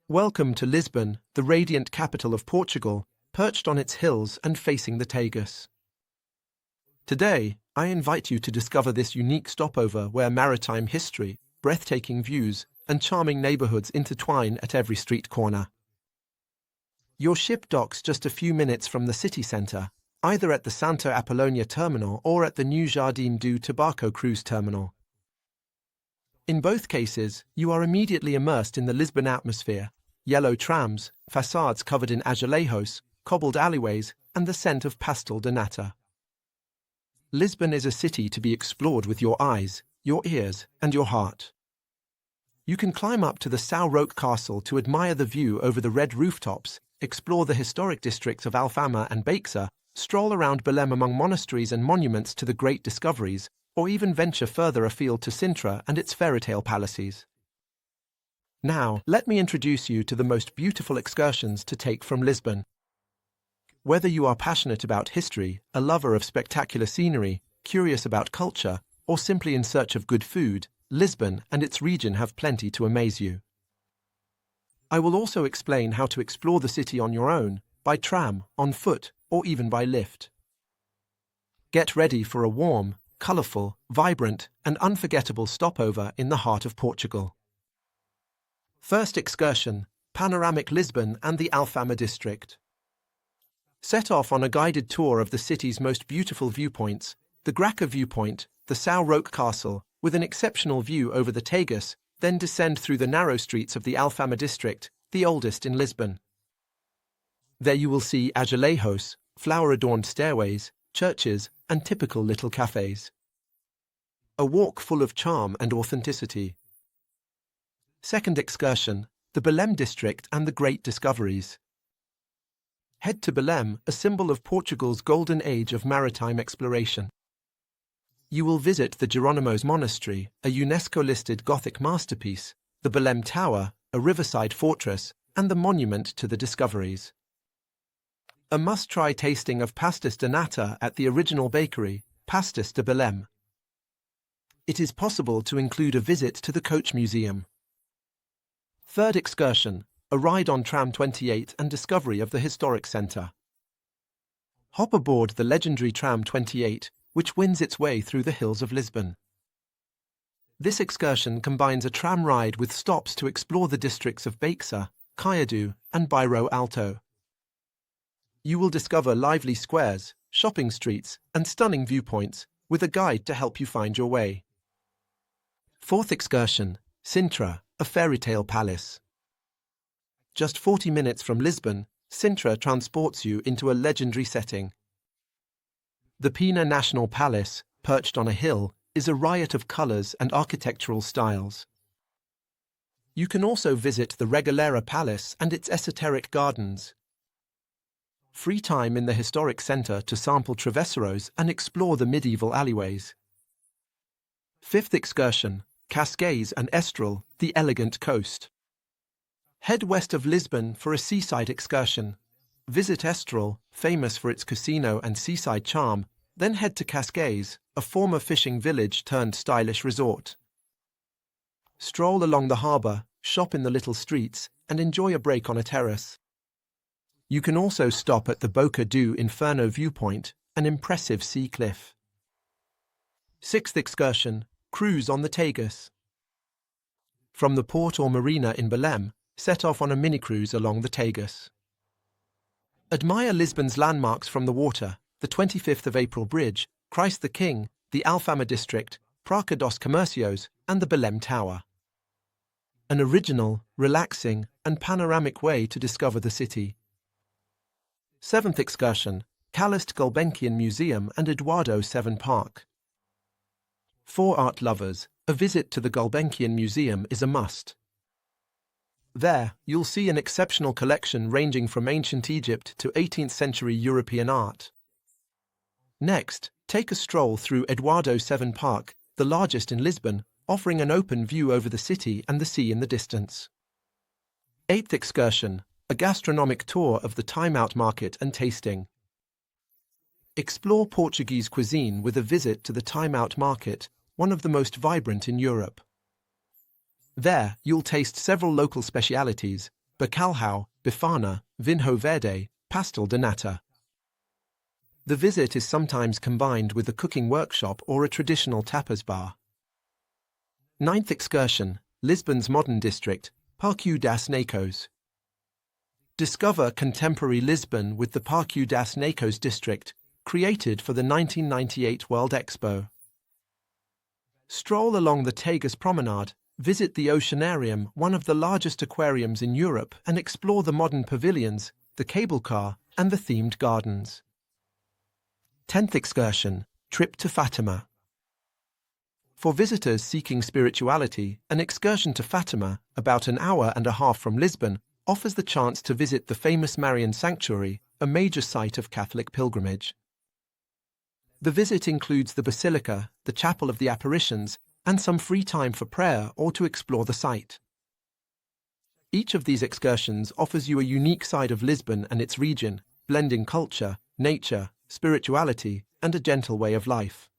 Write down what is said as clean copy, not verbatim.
Welcome to Lisbon, the radiant capital of Portugal, perched on its hills and facing the Tagus. Today, I invite you to discover this unique stopover where maritime history, breathtaking views, and charming neighborhoods intertwine at every street corner. Your ship docks just a few minutes from the city center, either at the Santa Apollonia terminal or at the new Jardim do Tabaco cruise terminal. In both cases, you are immediately immersed in the Lisbon atmosphere: yellow trams, facades covered in azulejos, cobbled alleyways, and the scent of pastel de nata. Lisbon is a city to be explored with your eyes, your ears, and your heart. You can climb up to the São Roque Castle to admire the view over the red rooftops, explore the historic districts of Alfama and Baixa, stroll around Belém among monasteries and monuments to the great discoveries, or even venture further afield to Sintra and its fairy-tale palaces. Now, let me introduce you to the most beautiful excursions to take from Lisbon. Whether you are passionate about history, a lover of spectacular scenery, curious about culture, or simply in search of good food, Lisbon and its region have plenty to amaze you. I will also explain how to explore the city on your own, by tram, on foot, or even by lift. Get ready for a warm, colourful, vibrant, and unforgettable stopover in the heart of Portugal. First excursion: Panoramic Lisbon and the Alfama district. Set off on a guided tour of the city's most beautiful viewpoints, the Graça viewpoint, the São Roque Castle, with an exceptional view over the Tagus, then descend through the narrow streets of the Alfama district, the oldest in Lisbon. There you will see azulejos, flower-adorned stairways, churches, and typical little cafes. A walk full of charm and authenticity. Second excursion: the Belém district and the great discoveries. Head to Belém, a symbol of Portugal's golden age of maritime exploration. You will visit the Jerónimos Monastery, a UNESCO-listed Gothic masterpiece, the Belém Tower, a riverside fortress, and the monument to the discoveries. A must-try tasting of pastis de nata at the original bakery, Pastis de Belém. It is possible to include a visit to the Coach Museum. Third excursion: a ride on Tram 28 and discovery of the historic centre. Hop aboard the legendary Tram 28, which wins its way through the hills of Lisbon. This excursion combines a tram ride with stops to explore the districts of Baixa, Caiado, and Bairro Alto. You will discover lively squares, shopping streets, and stunning viewpoints, with a guide to help you find your way. Fourth excursion: Sintra, a fairy-tale palace. Just 40 minutes from Lisbon, Sintra transports you into a legendary setting. The Pina National Palace, perched on a hill, is a riot of colours and architectural styles. You can also visit the Regaleira Palace and its esoteric gardens. Free time in the historic centre to sample travesseros and explore the medieval alleyways. Fifth excursion: Cascais and Estral, the elegant coast. Head west of Lisbon for a seaside excursion. Visit Estral, famous for its casino and seaside charm, then head to Cascais, a former fishing village turned stylish resort. Stroll along the harbour, shop in the little streets, and enjoy a break on a terrace. You can also stop at the Boca do Inferno viewpoint, an impressive sea cliff. Sixth excursion: cruise on the Tagus. From the port or marina in Belém, set off on a mini-cruise along the Tagus. Admire Lisbon's landmarks from the water: the 25th of April Bridge, Christ the King, the Alfama district, Praça dos Comércios, and the Belém Tower. An original, relaxing, and panoramic way to discover the city. Seventh excursion: Calouste Gulbenkian Museum and Eduardo VII Park. For art lovers, a visit to the Gulbenkian Museum is a must. There, you'll see an exceptional collection ranging from ancient Egypt to 18th century European art. Next, take a stroll through Eduardo VII Park, the largest in Lisbon, offering an open view over the city and the sea in the distance. Eighth excursion: a gastronomic tour of the Time Out Market and tasting. Explore Portuguese cuisine with a visit to the Time Out Market, one of the most vibrant in Europe. There, you'll taste several local specialities, bacalhau, bifana, vinho verde, pastel de nata. The visit is sometimes combined with a cooking workshop or a traditional tapas bar. Ninth excursion, Lisbon's modern district, Parque das Nações. Discover contemporary Lisbon with the Parque das Nações district, created for the 1998 World Expo. Stroll along the Tagus Promenade, visit the Oceanarium, one of the largest aquariums in Europe, and explore the modern pavilions, the cable car, and the themed gardens. 10th excursion, trip to Fatima. For visitors seeking spirituality, an excursion to Fatima, about an hour and a half from Lisbon, offers the chance to visit the famous Marian Sanctuary, a major site of Catholic pilgrimage. The visit includes the Basilica, the Chapel of the Apparitions, and some free time for prayer or to explore the site. Each of these excursions offers you a unique side of Lisbon and its region, blending culture, nature, spirituality, and a gentle way of life.